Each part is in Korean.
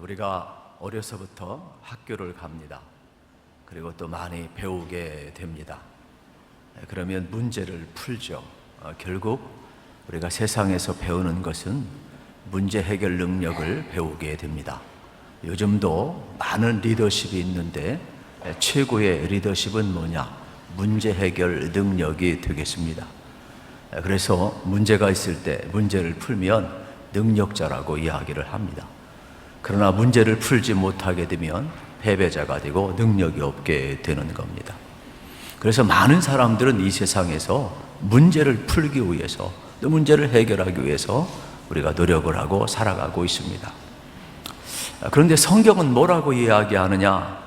우리가 어려서부터 학교를 갑니다. 그리고 또 많이 배우게 됩니다. 그러면 문제를 풀죠. 결국 우리가 세상에서 배우는 것은 문제 해결 능력을 배우게 됩니다. 요즘도 많은 리더십이 있는데 최고의 리더십은 뭐냐? 문제 해결 능력이 되겠습니다. 그래서 문제가 있을 때 문제를 풀면 능력자라고 이야기를 합니다. 그러나 문제를 풀지 못하게 되면 패배자가 되고 능력이 없게 되는 겁니다. 그래서 많은 사람들은 이 세상에서 문제를 풀기 위해서, 또 문제를 해결하기 위해서 우리가 노력을 하고 살아가고 있습니다. 그런데 성경은 뭐라고 이야기하느냐?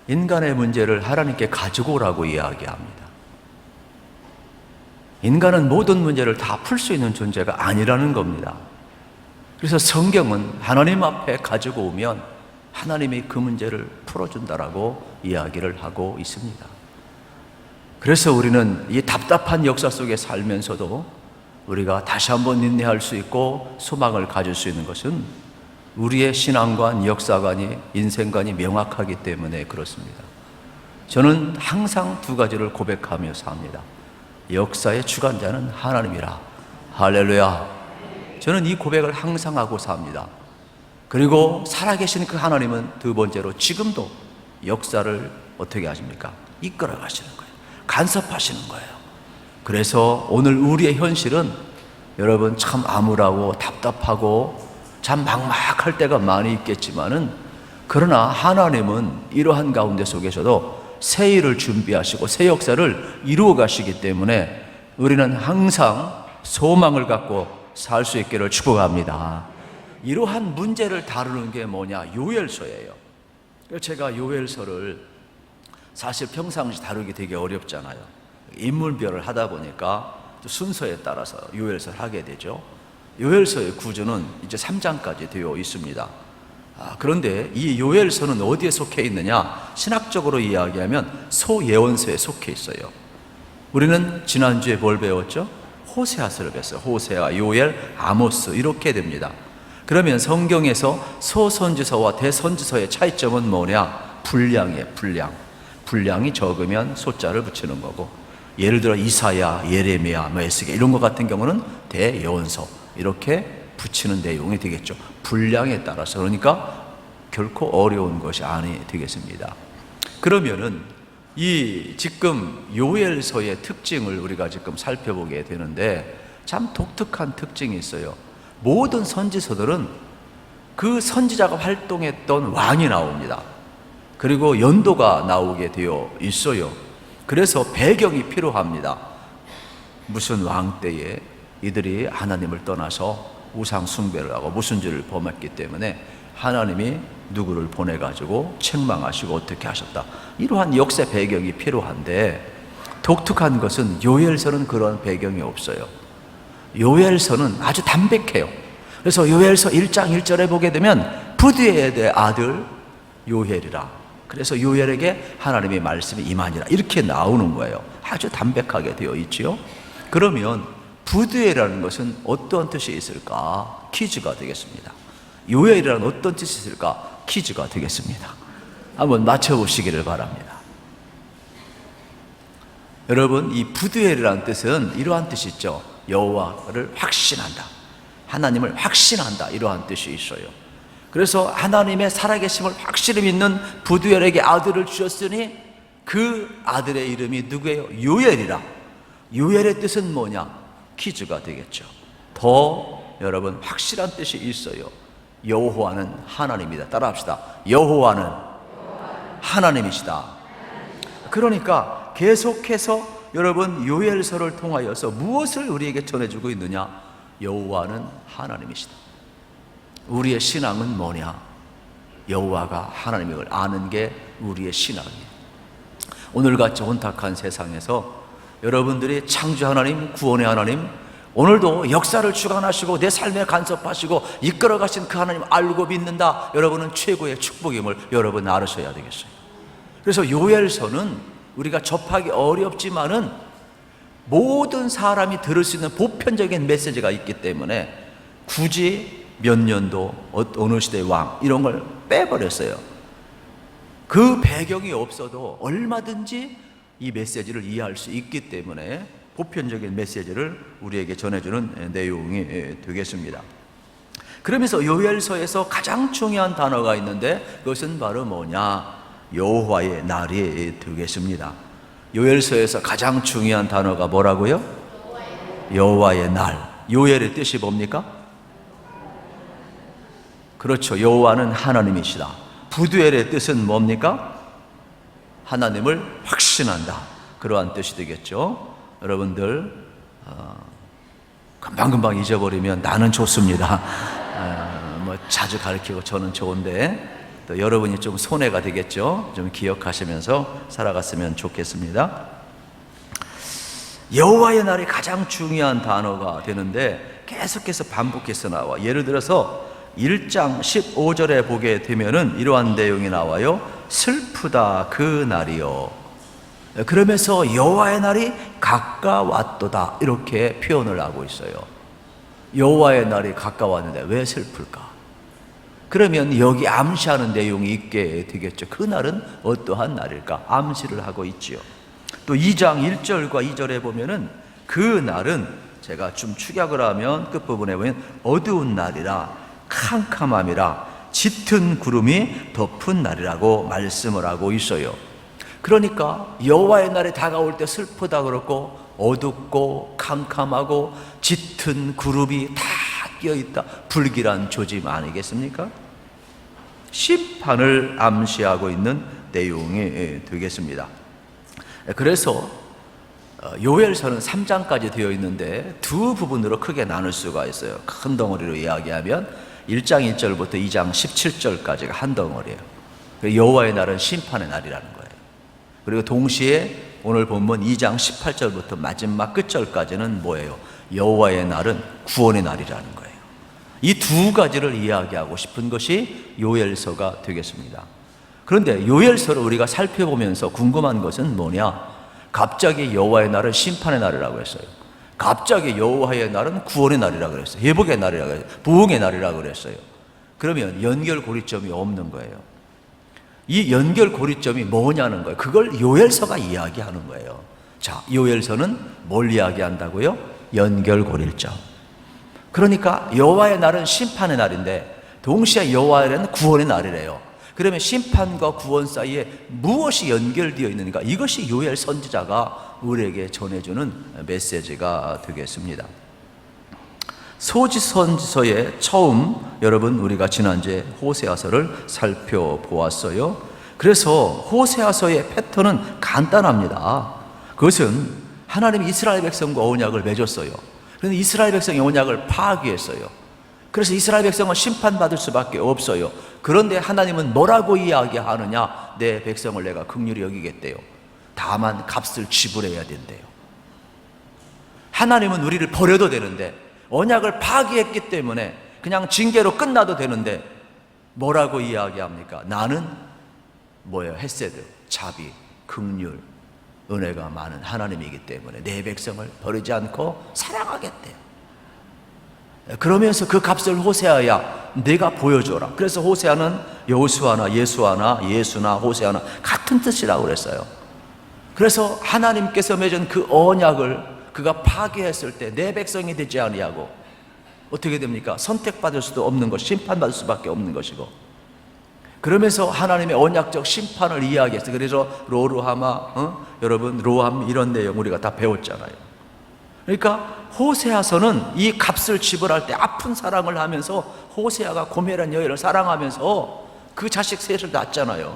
인간의 문제를 하나님께 가지고 오라고 이야기합니다. 인간은 모든 문제를 다 풀 수 있는 존재가 아니라는 겁니다. 그래서 성경은 하나님 앞에 가지고 오면 하나님이 그 문제를 풀어준다라고 이야기를 하고 있습니다. 그래서 우리는 이 답답한 역사 속에 살면서도 우리가 다시 한번 인내할 수 있고 소망을 가질 수 있는 것은 우리의 신앙관, 역사관이, 인생관이 명확하기 때문에 그렇습니다. 저는 항상 두 가지를 고백하며 삽니다. 역사의 주관자는 하나님이라. 할렐루야. 저는 이 고백을 항상 하고 삽니다. 그리고 살아계신 그 하나님은 두 번째로 지금도 역사를 어떻게 하십니까? 이끌어 가시는 거예요. 간섭하시는 거예요. 그래서 오늘 우리의 현실은 여러분 참 암울하고 답답하고 참 막막할 때가 많이 있겠지만은, 그러나 하나님은 이러한 가운데 속에서도 새 일을 준비하시고 새 역사를 이루어 가시기 때문에 우리는 항상 소망을 갖고 살 수 있기를 축복합니다. 이러한 문제를 다루는 게 뭐냐? 요엘서예요. 제가 요엘서를 사실 평상시 다루기 되게 어렵잖아요. 인물별을 하다 보니까 또 순서에 따라서 요엘서를 하게 되죠. 요엘서의 구조는 이제 3장까지 되어 있습니다. 그런데 이 요엘서는 어디에 속해 있느냐? 신학적으로 이야기하면 소예언서에 속해 있어요. 우리는 지난주에 뭘 배웠죠? 호세아서를 배웠어요. 호세아, 요엘, 아모스 이렇게 됩니다. 그러면 성경에서 소선지서와 대선지서의 차이점은 뭐냐? 분량이에요. 분량이 적으면 소자를 붙이는 거고, 예를 들어 이사야, 예레미야, 에스겔 이런 것 같은 경우는 대예언서 이렇게 붙이는 내용이 되겠죠. 분량에 따라서. 그러니까 결코 어려운 것이 아니 되겠습니다. 그러면은 이 지금 요엘서의 특징을 우리가 지금 살펴보게 되는데 참 독특한 특징이 있어요. 모든 선지서들은 그 선지자가 활동했던 왕이 나옵니다. 그리고 연도가 나오게 되어 있어요. 그래서 배경이 필요합니다. 무슨 왕 때에 이들이 하나님을 떠나서 우상 숭배를 하고 무슨 죄를 범했기 때문에 하나님이 누구를 보내가지고 책망하시고 어떻게 하셨다. 이러한 역사 배경이 필요한데, 독특한 것은 요엘서는 그런 배경이 없어요. 요엘서는 아주 담백해요. 그래서 요엘서 1장 1절에 보게 되면 부드에의 아들 요엘이라. 그래서 요엘에게 하나님의 말씀이 임하니라. 이렇게 나오는 거예요. 아주 담백하게 되어 있지요. 그러면 부드에라는 것은 어떤 뜻이 있을까? 퀴즈가 되겠습니다. 요엘이라는 어떤 뜻이 있을까? 퀴즈가 되겠습니다. 한번 맞춰보시기를 바랍니다. 여러분, 이 부드엘이라는 뜻은 이러한 뜻이 있죠. 여호와를 확신한다, 하나님을 확신한다, 이러한 뜻이 있어요. 그래서 하나님의 살아계심을 확실히 믿는 부드엘에게 아들을 주셨으니 그 아들의 이름이 누구예요? 요엘이라. 요엘의 뜻은 뭐냐? 퀴즈가 되겠죠. 더 여러분 확실한 뜻이 있어요. 여호와는 하나님이다. 따라합시다. 여호와는 하나님이시다. 그러니까 계속해서 여러분 요엘서를 통하여서 무엇을 우리에게 전해주고 있느냐? 여호와는 하나님이시다. 우리의 신앙은 뭐냐? 여호와가 하나님을 아는 게 우리의 신앙이에요. 오늘같이 혼탁한 세상에서 여러분들이 창조 하나님, 구원의 하나님, 오늘도 역사를 주관하시고 내 삶에 간섭하시고 이끌어 가신 그 하나님 알고 믿는다. 여러분은 최고의 축복임을 여러분 알으셔야 되겠어요. 그래서 요엘서는 우리가 접하기 어렵지만은 모든 사람이 들을 수 있는 보편적인 메시지가 있기 때문에 굳이 몇 년도 어느 시대의 왕 이런 걸 빼버렸어요. 그 배경이 없어도 얼마든지 이 메시지를 이해할 수 있기 때문에 보편적인 메시지를 우리에게 전해주는 내용이 되겠습니다. 그러면서 요엘서에서 가장 중요한 단어가 있는데 그것은 바로 뭐냐? 여호와의 날이 되겠습니다. 요엘서에서 가장 중요한 단어가 뭐라고요? 여호와의 날. 요엘의 뜻이 뭡니까? 그렇죠. 여호와는 하나님이시다. 부두엘의 뜻은 뭡니까? 하나님을 확신한다. 그러한 뜻이 되겠죠. 여러분들 금방금방 잊어버리면 나는 좋습니다. 뭐 자주 가르치고 저는 좋은데 또 여러분이 좀 손해가 되겠죠. 좀 기억하시면서 살아갔으면 좋겠습니다. 여호와의 날이 가장 중요한 단어가 되는데 계속해서 반복해서 나와. 예를 들어서 1장 15절에 보게 되면은 이러한 내용이 나와요. 슬프다 그 날이요. 그러면서 여호와의 날이 가까웠도다 이렇게 표현을 하고 있어요. 여호와의 날이 가까웠는데 왜 슬플까? 그러면 여기 암시하는 내용이 있게 되겠죠. 그 날은 어떠한 날일까? 암시를 하고 있지요. 또 2장 1절과 2절에 보면은 그 날은 제가 좀 축약을 하면 끝부분에 보면 어두운 날이라 캄캄함이라 짙은 구름이 덮은 날이라고 말씀을 하고 있어요. 그러니까 여호와의 날이 다가올 때 슬프다 그렇고 어둡고 캄캄하고 짙은 구름이 다 끼어있다. 불길한 조짐 아니겠습니까? 심판을 암시하고 있는 내용이 되겠습니다. 그래서 요엘서는 3장까지 되어 있는데 두 부분으로 크게 나눌 수가 있어요. 큰 덩어리로 이야기하면 1장 1절부터 2장 17절까지가 한 덩어리예요. 여호와의 날은 심판의 날이라는 거예요. 그리고 동시에 오늘 본문 2장 18절부터 마지막 끝절까지는 뭐예요? 여호와의 날은 구원의 날이라는 거예요. 이 두 가지를 이야기하고 싶은 것이 요엘서가 되겠습니다. 그런데 요엘서를 우리가 살펴보면서 궁금한 것은 뭐냐? 갑자기 여호와의 날은 심판의 날이라고 했어요. 갑자기 여호와의 날은 구원의 날이라고 그랬어요. 회복의 날이라고 그랬어요. 부흥의 날이라고 그랬어요. 그러면 연결고리점이 없는 거예요. 이 연결고리점이 뭐냐는 거예요. 그걸 요엘서가 이야기하는 거예요. 자, 요엘서는 뭘 이야기한다고요? 연결고리점. 그러니까 여호와의 날은 심판의 날인데 동시에 여호와의 날은 구원의 날이래요. 그러면 심판과 구원 사이에 무엇이 연결되어 있는가? 이것이 요엘 선지자가 우리에게 전해주는 메시지가 되겠습니다. 소지선지서의 처음 여러분 우리가 지난주에 호세아서를 살펴보았어요. 그래서 호세아서의 패턴은 간단합니다. 그것은 하나님이 이스라엘 백성과 언약을 맺었어요. 그런데 이스라엘 백성의 언약을 파기했어요. 그래서 이스라엘 백성은 심판받을 수밖에 없어요. 그런데 하나님은 뭐라고 이야기하느냐? 내 백성을 내가 긍휼히 여기겠대요. 다만 값을 지불해야 된대요. 하나님은 우리를 버려도 되는데 언약을 파기했기 때문에 그냥 징계로 끝나도 되는데 뭐라고 이야기합니까? 나는 뭐예요? 헤세드, 자비, 긍휼, 은혜가 많은 하나님이기 때문에 내 백성을 버리지 않고 사랑하겠대요. 그러면서 그 값을 호세아야 내가 보여줘라. 그래서 호세아는 여호수아나 예수아나 예수나 호세아나 같은 뜻이라고 그랬어요. 그래서 하나님께서 맺은 그 언약을 그가 파괴했을 때 내 백성이 되지 아니하고 어떻게 됩니까? 선택받을 수도 없는 것, 심판받을 수밖에 없는 것이고, 그러면서 하나님의 언약적 심판을 이야기했어요. 그래서 로루하마, 여러분 로함 이런 내용 우리가 다 배웠잖아요. 그러니까 호세아서는 이 값을 지불할 때 아픈 사랑을 하면서 호세아가 고멜한 여인을 사랑하면서 그 자식 셋을 낳았잖아요.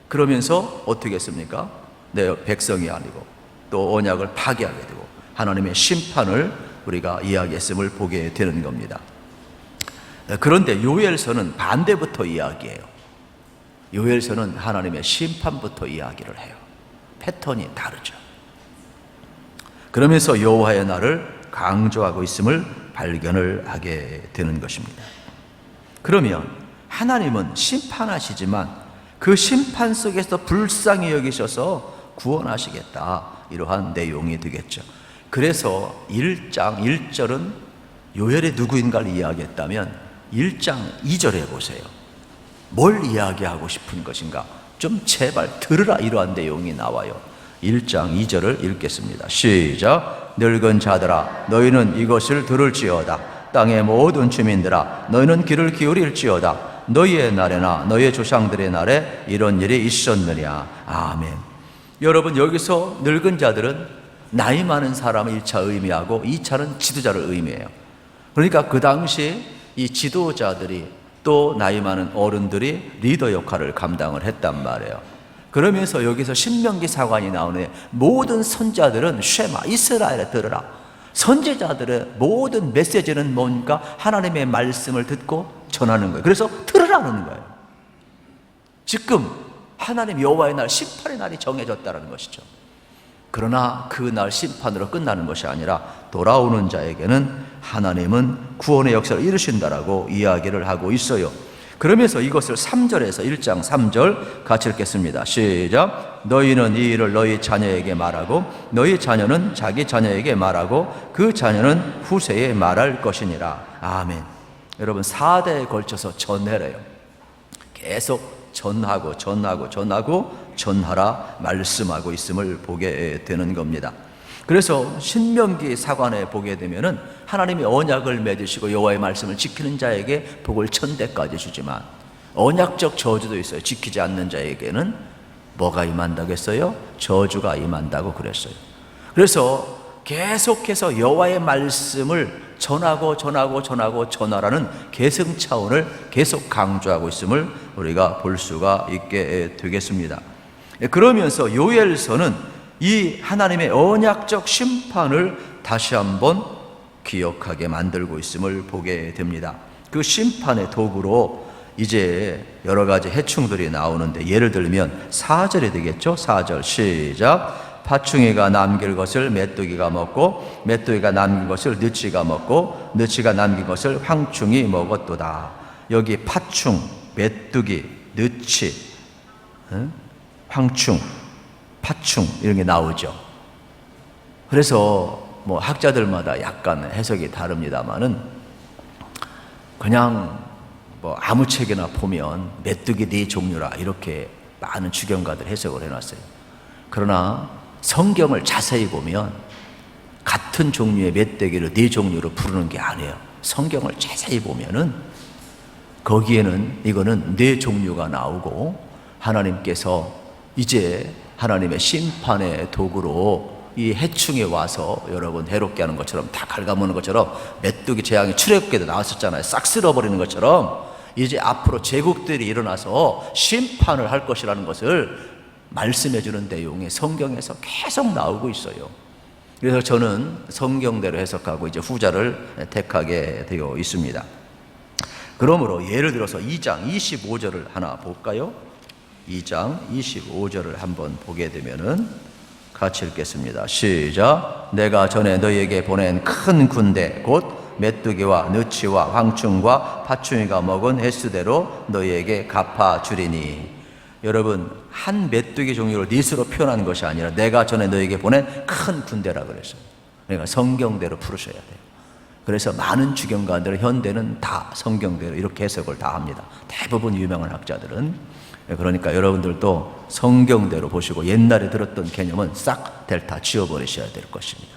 그러면서 어떻게 했습니까? 내 백성이 아니고 또 언약을 파괴하게 되고 하나님의 심판을 우리가 이야기했음을 보게 되는 겁니다. 그런데 요엘서는 반대부터 이야기해요. 요엘서는 하나님의 심판부터 이야기를 해요. 패턴이 다르죠. 그러면서 여호와의 날을 강조하고 있음을 발견을 하게 되는 것입니다. 그러면 하나님은 심판하시지만 그 심판 속에서 불쌍히 여기셔서 구원하시겠다, 이러한 내용이 되겠죠. 그래서 1장 1절은 요엘이 누구인가를 이야기했다면 1장 2절에 보세요. 뭘 이야기하고 싶은 것인가? 좀 제발 들으라, 이러한 내용이 나와요. 1장 2절을 읽겠습니다. 시작. 늙은 자들아, 너희는 이것을 들을지어다. 땅의 모든 주민들아, 너희는 귀를 기울일지어다. 너희의 날에나 너희의 조상들의 날에 이런 일이 있었느냐. 아멘. 여러분, 여기서 늙은 자들은 나이 많은 사람을 1차 의미하고 2차는 지도자를 의미해요. 그러니까 그 당시 이 지도자들이 또 나이 많은 어른들이 리더 역할을 감당을 했단 말이에요. 그러면서 여기서 신명기 사관이 나오네. 모든 선자들은 쉐마, 이스라엘에 들으라. 선지자들의 모든 메시지는 뭔가 하나님의 말씀을 듣고 전하는 거예요. 그래서 들으라는 거예요. 지금 하나님 여호와의 날, 심판의 날이 정해졌다는 것이죠. 그러나 그 날 심판으로 끝나는 것이 아니라 돌아오는 자에게는 하나님은 구원의 역사를 이루신다라고 이야기를 하고 있어요. 그러면서 이것을 3절에서 1장 3절 같이 읽겠습니다. 시작. 너희는 이 일을 너희 자녀에게 말하고 너희 자녀는 자기 자녀에게 말하고 그 자녀는 후세에 말할 것이니라. 아멘. 여러분, 4대에 걸쳐서 전해래요. 계속 전하고 전하라 말씀하고 있음을 보게 되는 겁니다. 그래서 신명기 사관에 보게 되면은 하나님이 언약을 맺으시고 여호와의 말씀을 지키는 자에게 복을 1000대까지 주지만 언약적 저주도 있어요. 지키지 않는 자에게는 뭐가 임한다고 했어요? 저주가 임한다고 그랬어요. 그래서 계속해서 여호와의 말씀을 전하라는 계승 차원을 계속 강조하고 있음을 우리가 볼 수가 있게 되겠습니다. 그러면서 요엘서는 이 하나님의 언약적 심판을 다시 한번 기억하게 만들고 있음을 보게 됩니다. 그 심판의 도구로 이제 여러 가지 해충들이 나오는데, 예를 들면 4절이 되겠죠. 4절 시작. 파충이가 남길 것을 메뚜기가 먹고 메뚜기가 남긴 것을 느치가 먹고 느치가 남긴 것을 황충이 먹었도다. 여기 파충, 메뚜기, 느치, 황충, 파충 이런 게 나오죠. 그래서 뭐 학자들마다 약간 해석이 다릅니다만은 그냥 뭐 아무 책이나 보면 메뚜기 4종류라 이렇게 많은 주경가들 해석을 해놨어요. 그러나 성경을 자세히 보면 같은 종류의 메뚜기를 4종류로 부르는 게 아니에요. 성경을 자세히 보면은 거기에는 이거는 4종류가 나오고 하나님께서 이제 하나님의 심판의 도구로 이 해충이 와서 여러분 해롭게 하는 것처럼 다 갉아먹는 것처럼 메뚜기 재앙이 출애굽기에도 나왔었잖아요. 싹 쓸어버리는 것처럼 이제 앞으로 제국들이 일어나서 심판을 할 것이라는 것을 말씀해 주는 내용이 성경에서 계속 나오고 있어요. 그래서 저는 성경대로 해석하고 이제 후자를 택하게 되어 있습니다. 그러므로 예를 들어서 2장 25절을 하나 볼까요? 2장 25절을 한번 보게 되면은 같이 읽겠습니다. 시작. 내가 전에 너희에게 보낸 큰 군대 곧 메뚜기와 느치와 황충과 파충이가 먹은 횟수대로 너희에게 갚아주리니. 여러분, 한 메뚜기 종류를 닛으로 표현하는 것이 아니라 내가 전에 너희에게 보낸 큰 군대라 그랬어요. 그러니까 성경대로 풀으셔야 돼요. 그래서 많은 주경가들은 현대는 다 성경대로 이렇게 해석을 다 합니다. 대부분 유명한 학자들은. 그러니까 여러분들도 성경대로 보시고 옛날에 들었던 개념은 싹 델타 지워버리셔야 될 것입니다.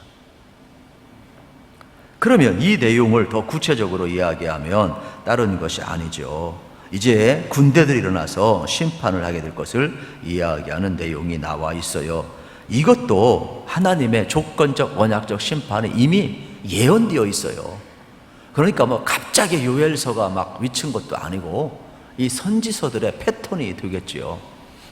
그러면 이 내용을 더 구체적으로 이야기하면 다른 것이 아니죠. 이제 군대들이 일어나서 심판을 하게 될 것을 이야기하는 내용이 나와 있어요. 이것도 하나님의 조건적 언약적 심판에 이미 예언되어 있어요. 그러니까 뭐 갑자기 요엘서가 막 미친 것도 아니고 이 선지서들의 패턴이 되겠지요.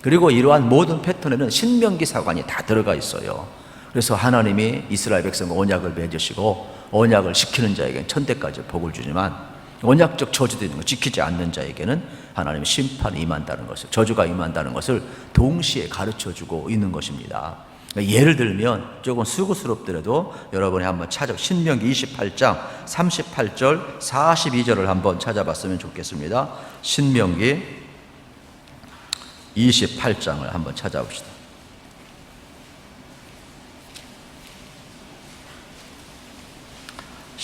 그리고 이러한 모든 패턴에는 신명기 사관이 다 들어가 있어요. 그래서 하나님이 이스라엘 백성과 언약을 맺으시고 언약을 지키는 자에게는 1000대까지 복을 주지만 언약적 저주도 있는 거 지키지 않는 자에게는 하나님의 심판이 임한다는 것을, 저주가 임한다는 것을 동시에 가르쳐주고 있는 것입니다. 그러니까 예를 들면 조금 수고스럽더라도 여러분이 한번 신명기 28장 38절 42절을 한번 찾아봤으면 좋겠습니다. 신명기 28장을 한번 찾아봅시다.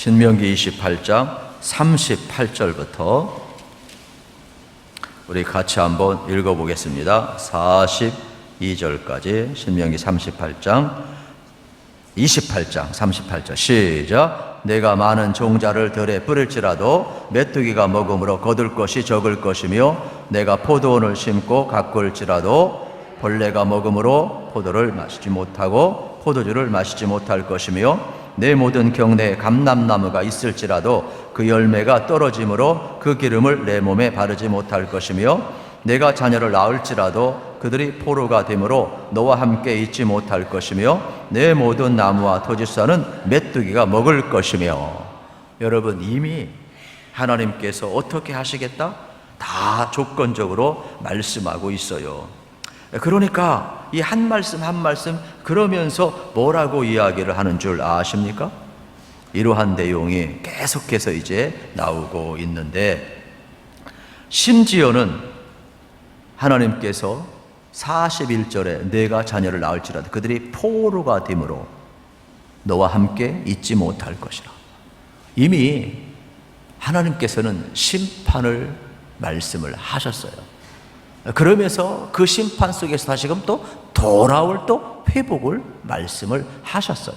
신명기 28장 38절부터 우리 같이 한번 읽어보겠습니다. 42절까지 신명기 28장 38절 시작. 내가 많은 종자를 들에 뿌릴지라도 메뚜기가 먹음으로 거둘 것이 적을 것이며 내가 포도원을 심고 가꿀지라도 벌레가 먹음으로 포도를 마시지 못하고 포도주를 마시지 못할 것이며 내 모든 경내에 감람나무가 있을지라도 그 열매가 떨어짐으로 그 기름을 내 몸에 바르지 못할 것이며 내가 자녀를 낳을지라도 그들이 포로가 되므로 너와 함께 있지 못할 것이며 내 모든 나무와 토지산은 메뚜기가 먹을 것이며. 여러분, 이미 하나님께서 어떻게 하시겠다? 다 조건적으로 말씀하고 있어요. 그러니까 이 한 말씀 한 말씀 그러면서 뭐라고 이야기를 하는 줄 아십니까? 이러한 내용이 계속해서 이제 나오고 있는데, 심지어는 하나님께서 41절에 내가 자녀를 낳을지라도 그들이 포로가 되므로 너와 함께 있지 못할 것이라. 이미 하나님께서는 심판을 말씀을 하셨어요. 그러면서 그 심판 속에서 다시금 또 돌아올 또 회복을 말씀을 하셨어요.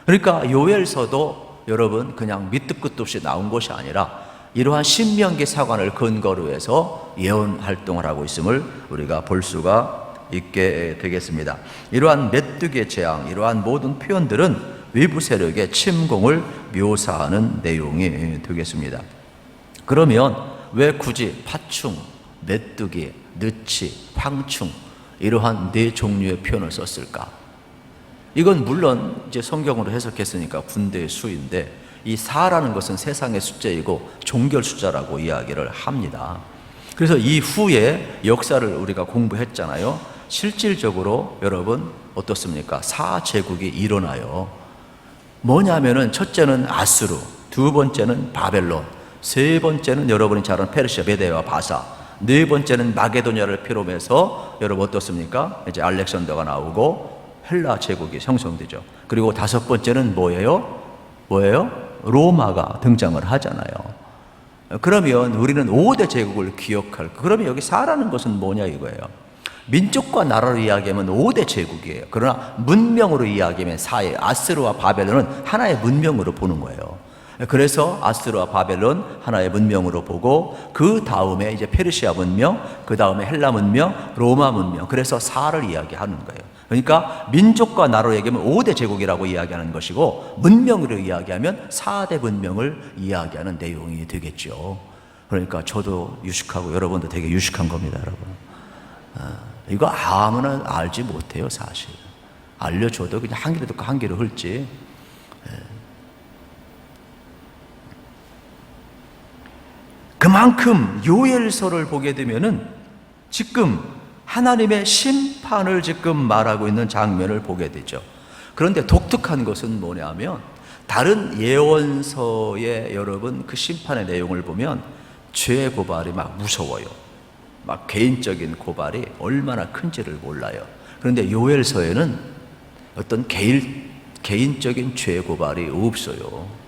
그러니까 요엘서도 여러분 그냥 밑도 끝도 없이 나온 것이 아니라 이러한 신명기 사관을 근거로 해서 예언 활동을 하고 있음을 우리가 볼 수가 있게 되겠습니다. 이러한 메뚜기의 재앙, 이러한 모든 표현들은 외부 세력의 침공을 묘사하는 내용이 되겠습니다. 그러면 왜 굳이 파충, 메뚜기, 느치, 황충 이러한 네 종류의 표현을 썼을까? 이건 물론 이제 성경으로 해석했으니까 군대의 수인데, 이 4라는 것은 세상의 숫자이고 종결 숫자라고 이야기를 합니다. 그래서 이후에 역사를 우리가 공부했잖아요. 실질적으로 여러분 어떻습니까? 4제국이 일어나요. 뭐냐면은 첫째는 아수르, 두 번째는 바벨론, 세 번째는 여러분이 잘 아는 페르시아, 메데와 바사, 네 번째는 마게도냐를 피로면서 여러분 어떻습니까? 이제 알렉산더가 나오고 헬라 제국이 형성되죠. 그리고 다섯 번째는 뭐예요? 로마가 등장을 하잖아요. 그러면 우리는 5대 제국을 기억할, 그러면 여기 4라는 것은 뭐냐 이거예요. 민족과 나라로 이야기하면 5대 제국이에요. 그러나 문명으로 이야기하면 4예요. 아스르와 바벨론은 하나의 문명으로 보는 거예요. 그래서 아스르와 바벨론 하나의 문명으로 보고, 그 다음에 이제 페르시아 문명, 그 다음에 헬라 문명, 로마 문명, 그래서 4를 이야기하는 거예요. 그러니까 민족과 나라로 얘기하면 5대 제국이라고 이야기하는 것이고, 문명으로 이야기하면 4대 문명을 이야기하는 내용이 되겠죠. 그러니까 저도 유식하고 여러분도 되게 유식한 겁니다, 여러분. 이거 아무나 알지 못해요, 사실. 알려줘도 그냥 한 귀로 듣고 한 귀로 흘지. 그만큼 요엘서를 보게 되면은 지금 하나님의 심판을 지금 말하고 있는 장면을 보게 되죠. 그런데 독특한 것은 뭐냐면, 다른 예언서의 여러분 그 심판의 내용을 보면 죄 고발이 막 무서워요. 막 개인적인 고발이 얼마나 큰지를 몰라요. 그런데 요엘서에는 어떤 개인적인 죄 고발이 없어요.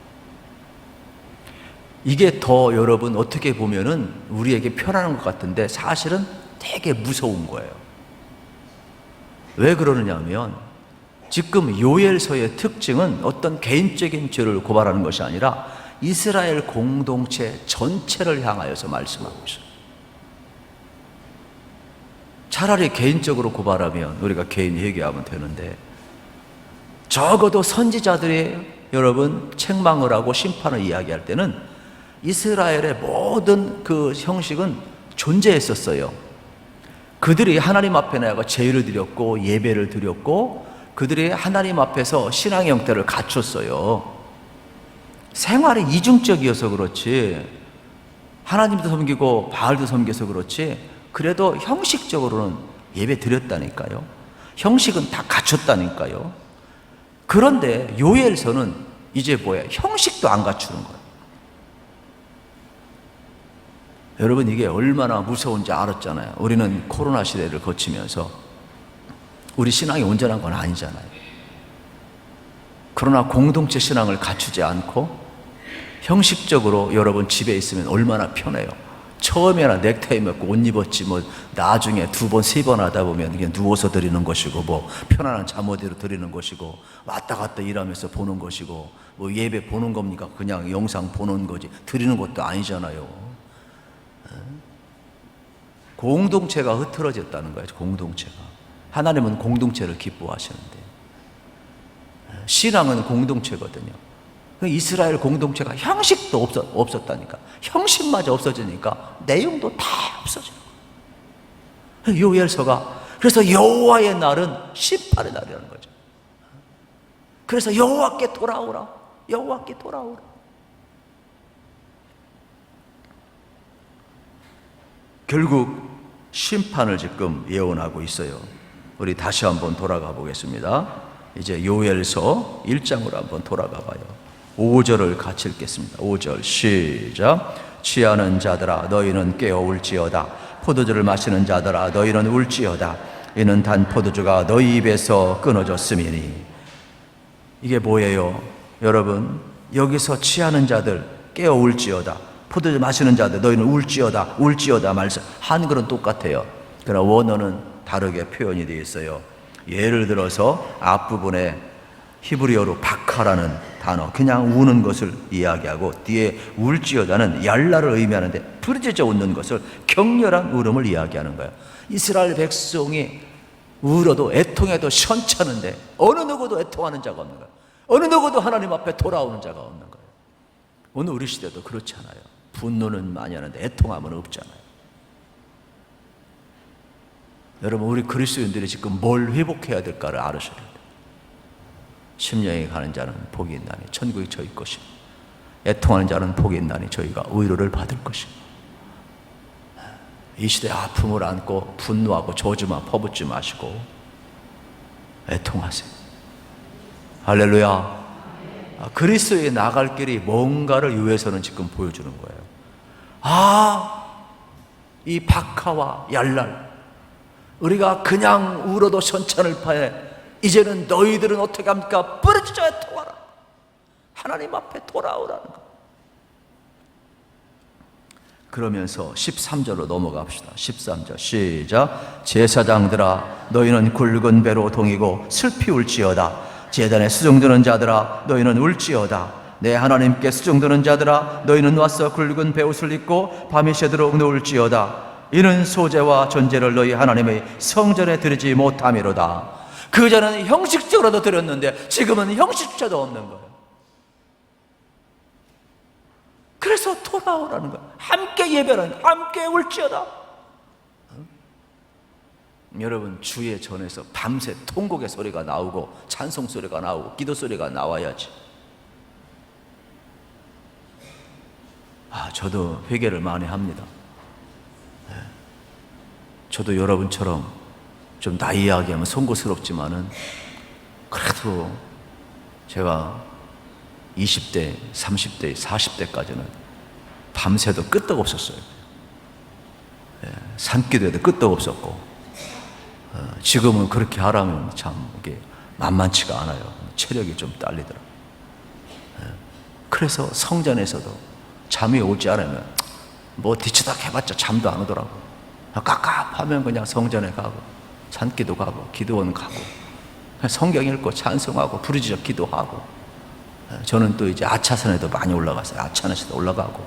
이게 더 여러분 어떻게 보면은 우리에게 편안한 것 같은데 사실은 되게 무서운 거예요. 왜 그러느냐 하면, 지금 요엘서의 특징은 어떤 개인적인 죄를 고발하는 것이 아니라 이스라엘 공동체 전체를 향하여서 말씀하고 있어요. 차라리 개인적으로 고발하면 우리가 개인 얘기하면 되는데, 적어도 선지자들이 여러분 책망을 하고 심판을 이야기할 때는 이스라엘의 모든 그 형식은 존재했었어요. 그들이 하나님 앞에 나아가 제의를 드렸고 예배를 드렸고, 그들이 하나님 앞에서 신앙의 형태를 갖췄어요. 생활이 이중적이어서 그렇지, 하나님도 섬기고 바알도 섬겨서 그렇지, 그래도 형식적으로는 예배 드렸다니까요. 형식은 다 갖췄다니까요. 그런데 요엘서는 이제 뭐야? 형식도 안 갖추는 거예요. 여러분, 이게 얼마나 무서운지 알았잖아요. 우리는 코로나 시대를 거치면서 우리 신앙이 온전한 건 아니잖아요. 그러나 공동체 신앙을 갖추지 않고 형식적으로 여러분 집에 있으면 얼마나 편해요. 처음에나 넥타이 메고 옷 입었지 뭐 나중에 두 번, 세 번 하다 보면 그냥 누워서 드리는 것이고 뭐 편안한 잠옷으로 드리는 것이고 왔다 갔다 일하면서 보는 것이고 뭐 예배 보는 겁니까? 그냥 영상 보는 거지 드리는 것도 아니잖아요. 공동체가 흐트러졌다는 거예요. 공동체가. 하나님은 공동체를 기뻐하시는데 신앙은 공동체거든요. 이스라엘 공동체가 형식도 없었다니까. 형식마저 없어지니까 내용도 다 없어져요. 요엘서가 그래서 여호와의 날은 심판의 날이라는 거죠. 그래서 여호와께 돌아오라. 여호와께 돌아오라. 결국 심판을 지금 예언하고 있어요. 우리 다시 한번 돌아가 보겠습니다. 이제 요엘서 1장으로 한번 돌아가 봐요. 5절을 같이 읽겠습니다. 5절 시작. 취하는 자들아 너희는 깨어울지어다. 포도주를 마시는 자들아 너희는 울지어다. 이는 단 포도주가 너희 입에서 끊어졌음이니. 이게 뭐예요? 여러분 여기서 취하는 자들 깨어울지어다. 포도주 마시는 자들 너희는 울지어다. 울지어다 말씀 한글은 똑같아요. 그러나 원어는 다르게 표현이 되어 있어요. 예를 들어서 앞부분에 히브리어로 바카라는 단어 그냥 우는 것을 이야기하고 뒤에 울지어다는 얄라를 의미하는데 부르짖어 웃는 것을 격렬한 울음을 이야기하는 거예요. 이스라엘 백성이 울어도 애통해도 시원찮은데 어느 누구도 애통하는 자가 없는 거예요. 어느 누구도 하나님 앞에 돌아오는 자가 없는 거예요. 오늘 우리 시대도 그렇잖아요. 분노는 많이 하는데 애통함은 없잖아요. 여러분 우리 그리스도인들이 지금 뭘 회복해야 될까를 알으셔야 돼요. 심령에 가는 자는 복이 있나니 천국이 저희 것이고 애통하는 자는 복이 있나니 저희가 위로를 받을 것이고. 이 시대의 아픔을 안고 분노하고 저주만 퍼붓지 마시고 애통하세요. 할렐루야. 그리스도에 나갈 길이 뭔가를 요에서는 지금 보여주는 거예요. 이 박하와 얄랄 우리가 그냥 울어도 현찬을 파해 이제는 너희들은 어떻게 합니까? 부르짖어 애통하라. 하나님 앞에 돌아오라는 거. 그러면서 13절로 넘어갑시다. 13절 시작. 제사장들아 너희는 굵은 배로 동이고 슬피 울지어다. 제단에 수종드는 자들아 너희는 울지어다. 내 하나님께 수종드는 자들아 너희는 와서 굵은 배옷을 입고 밤이 새도록 누울지어다. 이는 소재와 전제를 너희 하나님의 성전에 드리지 못함이로다. 그전에는 형식적으로도 드렸는데 지금은 형식조차도 없는 거예요. 그래서 돌아오라는 거예요. 함께 예배하는 거예요. 함께 울지어다. 여러분 주의 전에서 밤새 통곡의 소리가 나오고 찬송 소리가 나오고 기도 소리가 나와야지. 저도 회개를 많이 합니다. 저도 여러분처럼 좀 나이 이야기하면 송구스럽지만은 그래도 제가 20대, 30대, 40대까지는 밤새도 끄떡없었어요. 산기도에도 끄떡없었고 지금은 그렇게 하라면 참 이게 만만치가 않아요. 체력이 좀 딸리더라고요. 그래서 성전에서도 잠이 오지 않으면 뭐 뒤치다가 해봤자 잠도 안 오더라고요. 깝깝하면 그냥 성전에 가고 산기도 가고 기도원 가고 성경 읽고 찬송하고 부르짖어 기도하고. 저는 또 이제 아차산에도 많이 올라갔어요. 아차산에도 올라가고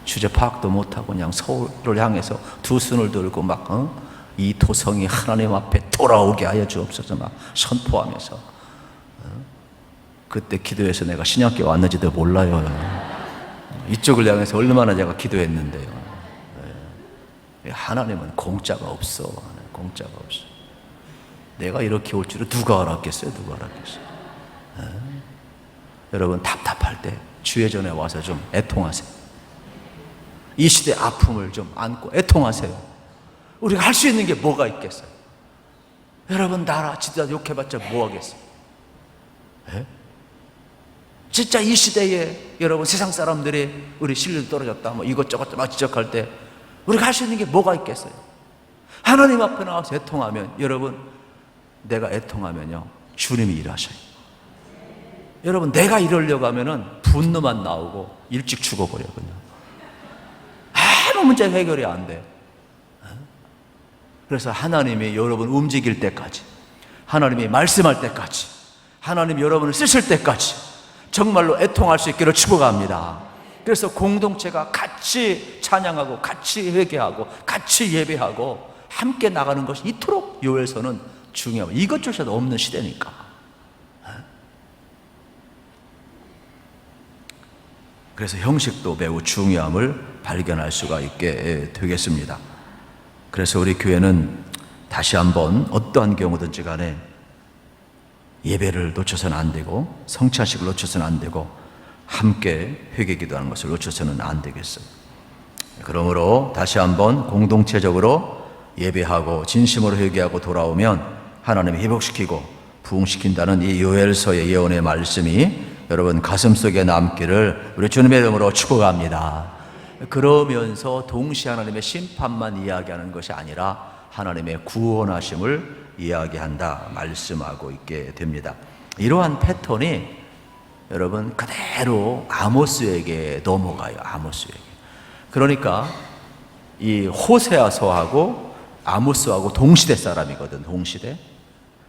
주제 파악도 못하고 그냥 서울을 향해서 두 손을 들고 막 이 토성이 하나님 앞에 돌아오게 하여 주옵소서 막 선포하면서 그때 기도해서 내가 신약교회 왔는지도 몰라요. 이쪽을 향해서 얼마나 제가 기도했는데요. 하나님은 공짜가 없어. 공짜가 없어. 내가 이렇게 올 줄을 누가 알았겠어요? 누가 알았겠어요? 여러분 답답할 때 주의 전에 와서 좀 애통하세요. 이 시대의 아픔을 좀 안고 애통하세요. 우리가 할 수 있는 게 뭐가 있겠어요? 여러분 나라 진짜 욕해봤자 뭐 하겠어요? 진짜 이 시대에 여러분 세상 사람들이 우리 신뢰도 떨어졌다 뭐 이것저것 막 지적할 때 우리가 할 수 있는 게 뭐가 있겠어요? 하나님 앞에 나와서 애통하면 여러분 내가 애통하면요 주님이 일하셔요. 여러분, 내가 이러려고 하면은 분노만 나오고 일찍 죽어버려, 그냥. 아무 문제 해결이 안 돼. 그래서 하나님이 여러분 움직일 때까지, 하나님이 말씀할 때까지, 하나님이 여러분을 쓰실 때까지 정말로 애통할 수 있기를 축복합니다. 그래서 공동체가 같이 찬양하고 같이 회개하고 같이 예배하고 함께 나가는 것이 이토록 요엘서는 중요합니다. 이것조차도 없는 시대니까. 그래서 형식도 매우 중요함을 발견할 수가 있게 되겠습니다. 그래서 우리 교회는 다시 한번 어떠한 경우든지 간에 예배를 놓쳐서는 안 되고 성찬식을 놓쳐서는 안 되고 함께 회개 기도하는 것을 놓쳐서는 안 되겠어요. 그러므로 다시 한번 공동체적으로 예배하고 진심으로 회개하고 돌아오면 하나님이 회복시키고 부흥시킨다는 이 요엘서의 예언의 말씀이 여러분 가슴속에 남기를 우리 주님의 이름으로 축복합니다. 그러면서 동시에 하나님의 심판만 이야기하는 것이 아니라 하나님의 구원하심을 이야기한다 말씀하고 있게 됩니다. 이러한 패턴이 여러분 그대로 아모스에게 넘어가요. 아모스에게. 그러니까 이 호세아서하고 아모스하고 동시대 사람이거든. 동시대.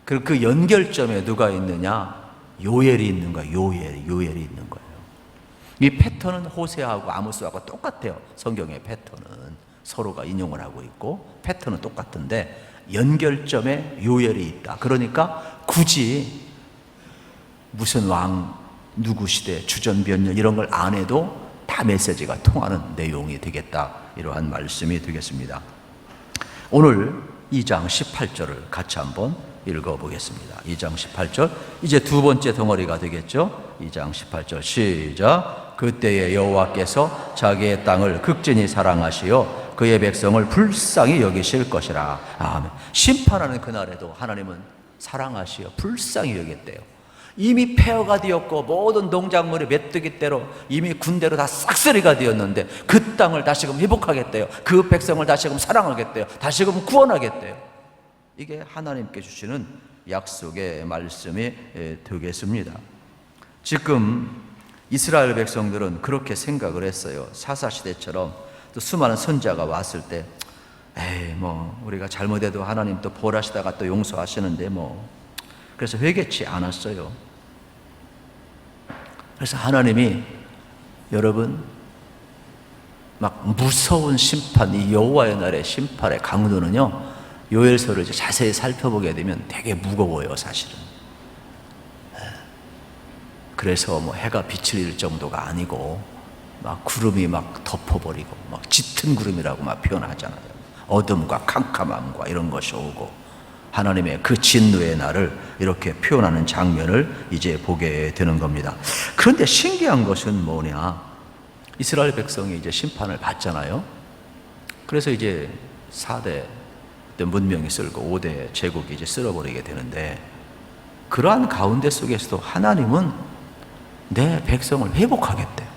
그리고 그 연결점에 누가 있느냐? 요엘이 있는 거예요. 요엘이 있는 거예요. 이 패턴은 호세아하고 아모스하고 똑같아요. 성경의 패턴은 서로가 인용을 하고 있고 패턴은 똑같은데 연결점에 요엘이 있다. 그러니까 굳이 무슨 왕, 누구 시대, 주전 몇 년 이런 걸 안 해도 다 메시지가 통하는 내용이 되겠다. 이러한 말씀이 되겠습니다. 오늘 2장 18절을 같이 한번 읽어보겠습니다. 2장 18절, 이제 두 번째 덩어리가 되겠죠. 2장 18절 시작. 그때에 여호와께서 자기의 땅을 극진히 사랑하시어 그의 백성을 불쌍히 여기실 것이라. 아멘. 심판하는 그날에도 하나님은 사랑하시어 불쌍히 여겼대요. 이미 폐허가 되었고 모든 농작물이 메뚜기대로 이미 군대로 다 싹쓸이가 되었는데 그 땅을 다시금 회복하겠대요. 그 백성을 다시금 사랑하겠대요. 다시금 구원하겠대요. 이게 하나님께 주시는 약속의 말씀이 되겠습니다. 지금 이스라엘 백성들은 그렇게 생각을 했어요. 사사시대처럼 또 수많은 선지자가 왔을 때 에이 뭐 우리가 잘못해도 하나님 또 벌하시다가 또 용서하시는데 뭐, 그래서 회개치 않았어요. 그래서 하나님이 여러분 막 무서운 심판, 이 여호와의 날의 심판의 강도는요, 요엘서를 이제 자세히 살펴보게 되면 되게 무거워요, 사실은. 그래서 뭐 해가 빛을 잃을 정도가 아니고 막 구름이 막 덮어버리고 막 짙은 구름이라고 막 표현하잖아요. 어둠과 캄캄함과 이런 것이 오고 하나님의 그 진노의 날을 이렇게 표현하는 장면을 이제 보게 되는 겁니다. 그런데 신기한 것은 뭐냐? 이스라엘 백성이 이제 심판을 받잖아요. 그래서 이제 4대 문명이 쓸고 5대 제국이 이제 쓸어버리게 되는데, 그러한 가운데 속에서도 하나님은 내 백성을 회복하겠대요.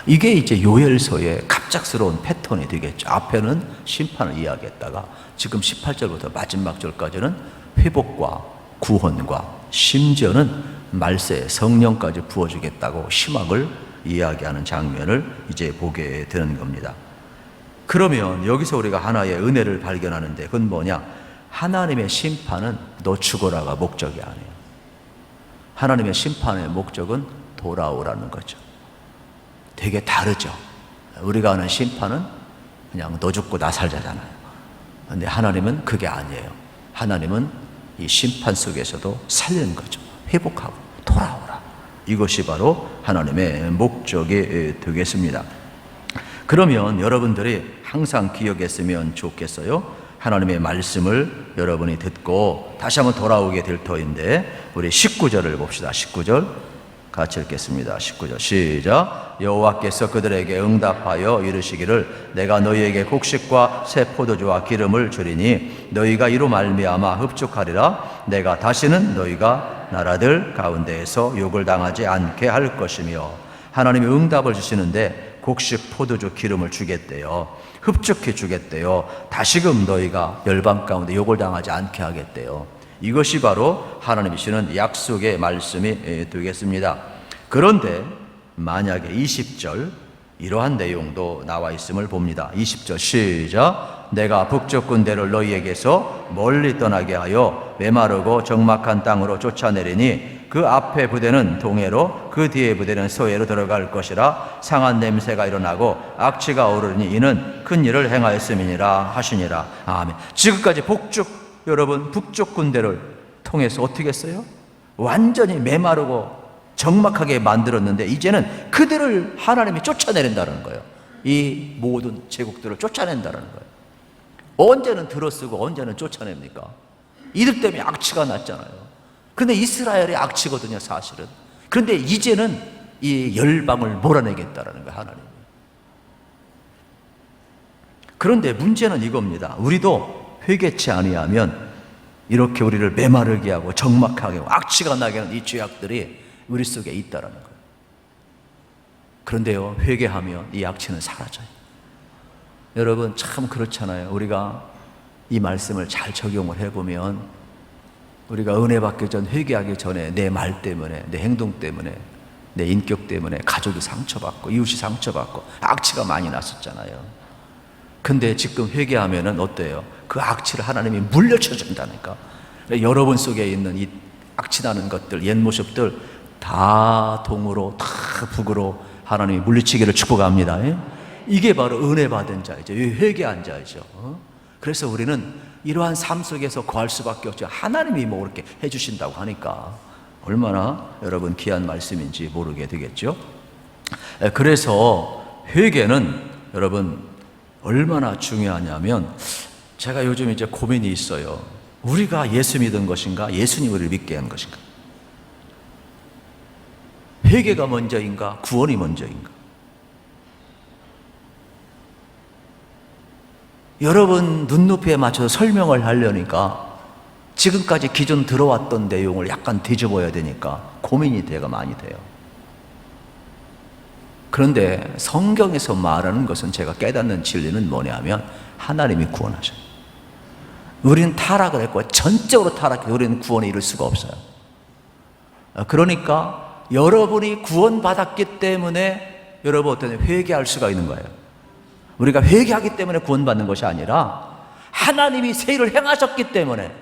이게 이제 요엘서의 갑작스러운 패턴이 되겠죠. 앞에는 심판을 이야기했다가 지금 18절부터 마지막 절까지는 회복과 구원과 심지어는 말세에 성령까지 부어주겠다고 희망을 이야기하는 장면을 이제 보게 되는 겁니다. 그러면 여기서 우리가 하나의 은혜를 발견하는데 그건 뭐냐? 하나님의 심판은 너 죽어라가 목적이 아니에요. 하나님의 심판의 목적은 돌아오라는 거죠. 되게 다르죠. 우리가 하는 심판은 그냥 너 죽고 나 살자잖아요. 그런데 하나님은 그게 아니에요. 하나님은 이 심판 속에서도 살리는 거죠. 회복하고 돌아오라. 이것이 바로 하나님의 목적이 되겠습니다. 그러면 여러분들이 항상 기억했으면 좋겠어요. 하나님의 말씀을 여러분이 듣고 다시 한번 돌아오게 될 터인데, 우리 19절을 봅시다. 19절 같이 읽겠습니다. 19절 시작. 여호와께서 그들에게 응답하여 이르시기를 내가 너희에게 곡식과 새 포도주와 기름을 주리니 너희가 이로 말미암아 흡족하리라. 내가 다시는 너희가 나라들 가운데에서 욕을 당하지 않게 할 것이며. 하나님이 응답을 주시는데 곡식, 포도주, 기름을 주겠대요. 흡족해 주겠대요. 다시금 너희가 열방 가운데 욕을 당하지 않게 하겠대요. 이것이 바로 하나님이 주시는 약속의 말씀이 되겠습니다. 그런데 만약에 20절 이러한 내용도 나와 있음을 봅니다. 20절 시작. 내가 북쪽 군대를 너희에게서 멀리 떠나게 하여 메마르고 적막한 땅으로 쫓아내리니 그 앞에 부대는 동해로 그 뒤에 부대는 서해로 들어갈 것이라. 상한 냄새가 일어나고 악취가 오르니 이는 큰 일을 행하였음이니라 하시니라. 아멘. 지금까지 북쪽 군대를 통해서 어떻게 했어요? 완전히 메마르고 적막하게 만들었는데 이제는 그들을 하나님이 쫓아내린다는 거예요. 이 모든 제국들을 쫓아낸다는 거예요. 언제는 들어쓰고 언제는 쫓아냅니까? 이들 때문에 악취가 났잖아요. 그런데 이스라엘의 악취거든요, 사실은. 그런데 이제는 이 열방을 몰아내겠다는 거예요, 하나님이. 그런데 문제는 이겁니다. 우리도 회개치 아니하면 이렇게 우리를 메마르게 하고 적막하게 하고 악취가 나게 하는 이 죄악들이 우리 속에 있다는 거예요. 그런데요, 회개하면 이 악취는 사라져요. 여러분 참 그렇잖아요. 우리가 이 말씀을 잘 적용을 해보면 우리가 은혜 받기 전, 회개하기 전에 내 말 때문에, 내 행동 때문에, 내 인격 때문에 가족이 상처받고 이웃이 상처받고 악취가 많이 났었잖아요. 근데 지금 회개하면은 어때요? 그 악취를 하나님이 물려쳐 준다니까. 여러분 속에 있는 이 악취 나는 것들, 옛 모습들 다 동으로, 다 북으로 하나님이 물리치기를 축복합니다. 이게 바로 은혜 받은 자이죠. 회개한 자이죠. 그래서 우리는 이러한 삶 속에서 거할 수밖에 없죠. 하나님이 뭐 그렇게 해주신다고 하니까 얼마나 여러분 귀한 말씀인지 모르게 되겠죠. 그래서 회개는 여러분 얼마나 중요하냐면, 제가 요즘 이제 고민이 있어요. 우리가 예수 믿은 것인가, 예수님 우리를 믿게 한 것인가? 회개가 먼저인가, 구원이 먼저인가? 여러분 눈높이에 맞춰서 설명을 하려니까 지금까지 기존 들어왔던 내용을 약간 뒤집어야 되니까 고민이 되가 많이 돼요. 그런데 성경에서 말하는 것은, 제가 깨닫는 진리는 뭐냐면 하나님이 구원하셔요. 우리는 타락을 했고 전적으로 타락해 우리는 구원에 이를 수가 없어요. 그러니까 여러분이 구원받았기 때문에 여러분 어떤 회개할 수가 있는 거예요. 우리가 회개하기 때문에 구원받는 것이 아니라 하나님이 새 일을 행하셨기 때문에,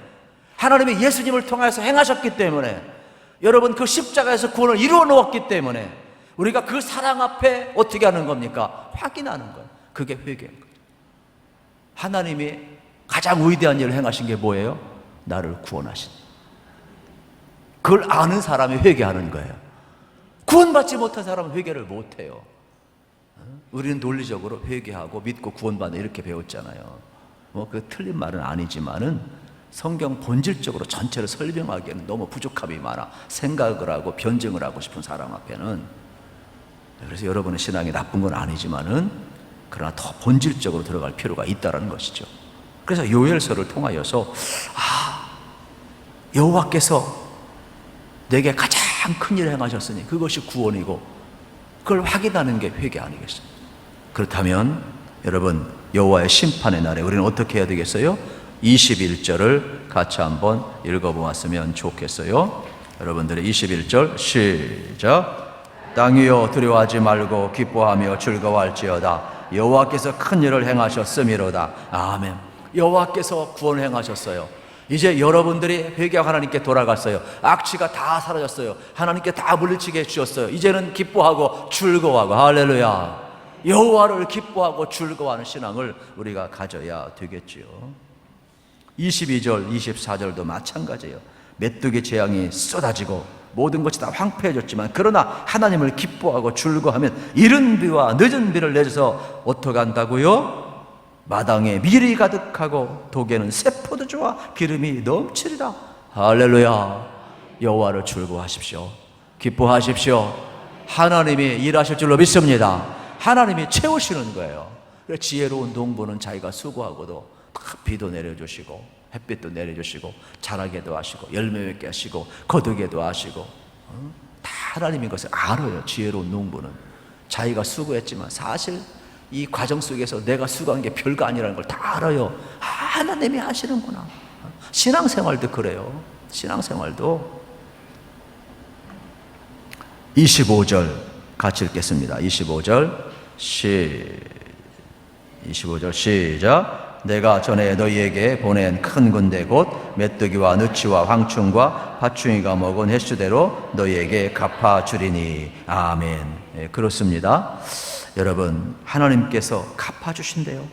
하나님이 예수님을 통해서 행하셨기 때문에, 여러분 그 십자가에서 구원을 이루어 놓았기 때문에 우리가 그 사랑 앞에 어떻게 하는 겁니까? 확인하는 거예요. 그게 회개인 거예요. 하나님이 가장 위대한 일을 행하신 게 뭐예요? 나를 구원하신. 그걸 아는 사람이 회개하는 거예요. 구원받지 못한 사람은 회개를 못해요. 우리는 논리적으로 회개하고 믿고 구원받는 이렇게 배웠잖아요. 뭐 그 틀린 말은 아니지만은 성경 본질적으로 전체를 설명하기에는 너무 부족함이 많아. 생각을 하고 변증을 하고 싶은 사람 앞에는. 그래서 여러분의 신앙이 나쁜 건 아니지만은 그러나 더 본질적으로 들어갈 필요가 있다는 것이죠. 그래서 요엘서를 통하여서 여호와께서 내게 가장 큰 일을 행하셨으니 그것이 구원이고 그걸 확인하는 게 회개 아니겠어요? 그렇다면 여러분 여호와의 심판의 날에 우리는 어떻게 해야 되겠어요? 21절을 같이 한번 읽어보았으면 좋겠어요. 여러분들의 21절 시작. 땅이여 두려워하지 말고 기뻐하며 즐거워할지어다. 여호와께서 큰 일을 행하셨음이로다. 아멘. 여호와께서 구원을 행하셨어요. 이제 여러분들이 회개하고 하나님께 돌아갔어요. 악취가 다 사라졌어요. 하나님께 다 물리치게 해주셨어요. 이제는 기뻐하고 즐거워하고, 할렐루야. 여호와를 기뻐하고 즐거워하는 신앙을 우리가 가져야 되겠지요. 22절 24절도 마찬가지예요. 메뚜기 재앙이 쏟아지고 모든 것이 다 황폐해졌지만 그러나 하나님을 기뻐하고 즐거워하면 이른 비와 늦은 비를 내려서 어떻게 한다고요? 마당에 밀이 가득하고 독에는 새 포도주와 기름이 넘치리라. 할렐루야. 여호와를 즐거워하십시오. 기뻐하십시오. 하나님이 일하실 줄로 믿습니다. 하나님이 채우시는 거예요. 지혜로운 농부는 자기가 수고하고도 비도 내려주시고 햇빛도 내려주시고 자라게도 하시고 열매 맺게 하시고 거두게도 하시고 다 하나님인 것을 알아요. 지혜로운 농부는 자기가 수고했지만 사실 이 과정 속에서 내가 수고한 게 별거 아니라는 걸 다 알아요. 하나님이 하시는구나. 신앙생활도 그래요. 신앙생활도 25절 같이 읽겠습니다. 25절 시작. 내가 전에 너희에게 보낸 큰 군대 곧 메뚜기와 느치와 황충과 파충이가 먹은 횟수대로 너희에게 갚아주리니. 아멘. 네, 그렇습니다. 여러분, 하나님께서 갚아주신대요.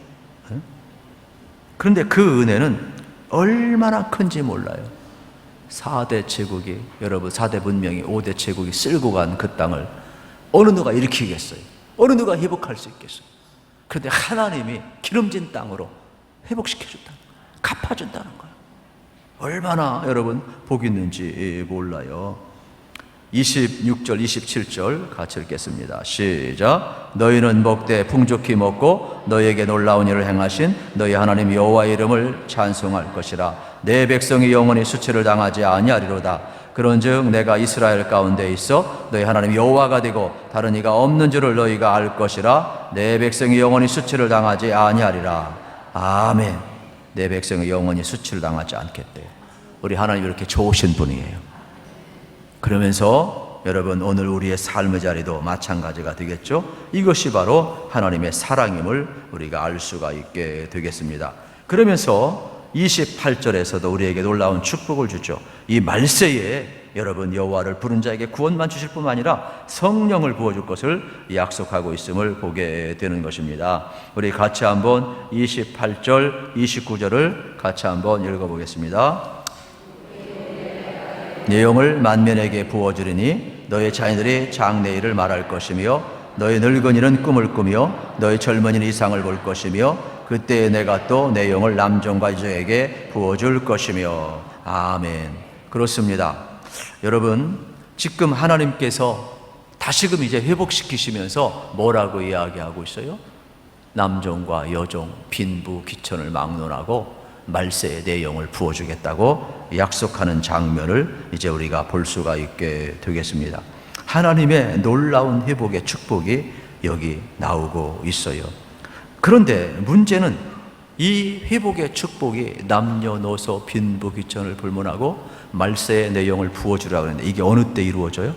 그런데 그 은혜는 얼마나 큰지 몰라요. 4대 제국이, 여러분 4대 문명이 5대 제국이 쓸고 간 그 땅을 어느 누가 일으키겠어요? 어느 누가 회복할 수 있겠어요? 그런데 하나님이 기름진 땅으로 회복시켜준다, 갚아준다는 거예요. 얼마나 여러분 복이 있는지 몰라요. 26절 27절 같이 읽겠습니다. 시작. 너희는 먹되 풍족히 먹고 너희에게 놀라운 일을 행하신 너희 하나님 여호와의 이름을 찬송할 것이라. 내 백성이 영원히 수치를 당하지 아니하리로다. 그런즉 내가 이스라엘 가운데 있어 너희 하나님 여호와가 되고 다른 이가 없는 줄을 너희가 알 것이라. 내 백성이 영원히 수치를 당하지 아니하리라. 아멘. 내 백성이 영원히 수치를 당하지 않겠대요. 우리 하나님 이렇게 좋으신 분이에요. 그러면서 여러분, 오늘 우리의 삶의 자리도 마찬가지가 되겠죠. 이것이 바로 하나님의 사랑임을 우리가 알 수가 있게 되겠습니다. 그러면서 28절에서도 우리에게 놀라운 축복을 주죠. 이 말세에 여러분, 여호와를 부른 자에게 구원만 주실 뿐만 아니라 성령을 부어줄 것을 약속하고 있음을 보게 되는 것입니다. 우리 같이 한번 28절 29절을 같이 한번 읽어보겠습니다. 내용을 만면에게 부어주리니 너희 자녀들이 장래일을 말할 것이며 너희 늙은이는 꿈을 꾸며 너희 젊은이는 이상을 볼 것이며 그때 내가 또 내용을 남종과 여종에게 부어줄 것이며. 아멘. 그렇습니다. 여러분, 지금 하나님께서 다시금 이제 회복시키시면서 뭐라고 이야기하고 있어요? 남종과 여종, 빈부, 귀천을 막론하고 말세의 내용을 부어주겠다고 약속하는 장면을 이제 우리가 볼 수가 있게 되겠습니다. 하나님의 놀라운 회복의 축복이 여기 나오고 있어요. 그런데 문제는 이 회복의 축복이 남녀노소 빈부 귀천을 불문하고 말세의 내용을 부어주라고 하는데 이게 어느 때 이루어져요?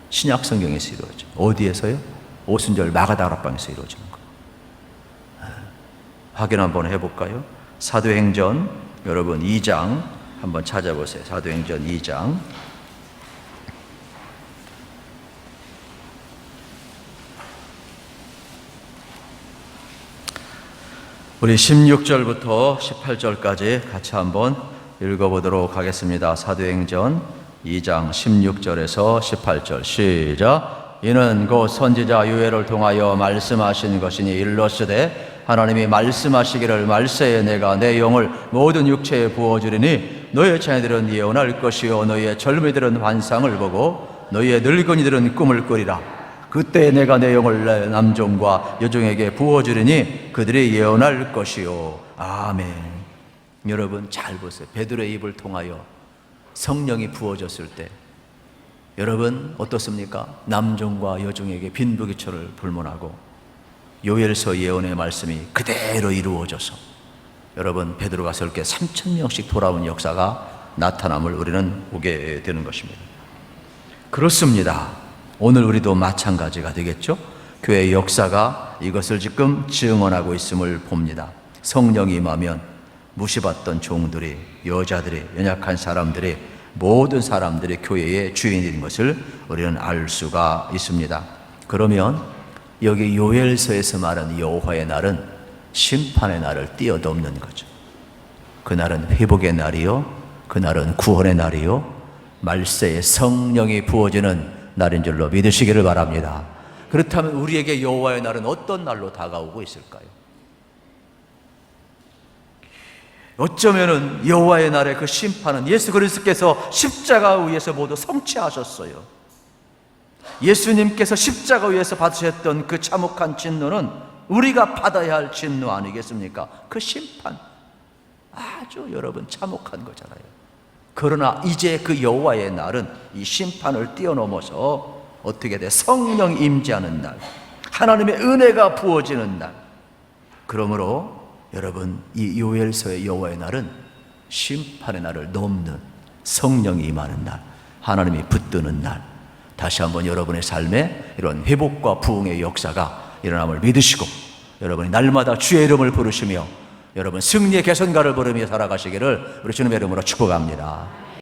신약 성경에서 이루어져요. 어디에서요? 오순절 마가다락방에서 이루어지는 거예요. 확인 한번 해볼까요? 사도행전 여러분 2장 한번 찾아보세요. 사도행전 2장 우리 16절부터 18절까지 같이 한번 읽어보도록 하겠습니다. 사도행전 2장 16절에서 18절 시작. 이는 곧 선지자 요엘을 통하여 말씀하신 것이니 일러스되 하나님이 말씀하시기를 말세에 내가 내 영을 모든 육체에 부어주리니 너희의 자녀들은 예언할 것이요 너희의 젊은이들은 환상을 보고 너희의 늙은이들은 꿈을 꾸리라. 그때 내가 내 영을 남종과 여종에게 부어주리니 그들이 예언할 것이요. 아멘. 여러분 잘 보세요. 베드로의 입을 통하여 성령이 부어졌을 때 여러분 어떻습니까? 남종과 여종에게 빈부귀천을 불문하고 요엘서 예언의 말씀이 그대로 이루어져서 여러분 베드로가 설계 3,000명씩 돌아온 역사가 나타남을 우리는 보게 되는 것입니다. 그렇습니다. 오늘 우리도 마찬가지가 되겠죠? 교회의 역사가 이것을 지금 증언하고 있음을 봅니다. 성령이 임하면 무시받던 종들이, 여자들이, 연약한 사람들이, 모든 사람들이 교회의 주인이 된 것을 우리는 알 수가 있습니다. 그러면 여기 요엘서에서 말하는 여호와의 날은 심판의 날을 뛰어넘는 거죠. 그날은 회복의 날이요, 그날은 구원의 날이요, 말세에 성령이 부어지는 날인 줄로 믿으시기를 바랍니다. 그렇다면 우리에게 여호와의 날은 어떤 날로 다가오고 있을까요? 어쩌면은 여호와의 날의 그 심판은 예수 그리스도께서 십자가 위에서 모두 성취하셨어요. 예수님께서 십자가 위에서 받으셨던 그 참혹한 진노는 우리가 받아야 할 진노 아니겠습니까? 그 심판 아주 여러분 참혹한 거잖아요. 그러나 이제 그 여호와의 날은 이 심판을 뛰어넘어서 어떻게 돼? 성령이 임재하는 날, 하나님의 은혜가 부어지는 날. 그러므로 여러분 이 요엘서의 여호와의 날은 심판의 날을 넘는 성령이 임하는 날, 하나님이 붙드는 날, 다시 한번 여러분의 삶에 이런 회복과 부흥의 역사가 일어남을 믿으시고 여러분이 날마다 주의 이름을 부르시며 여러분 승리의 개선가를 부르며 살아가시기를 우리 주님의 이름으로 축복합니다.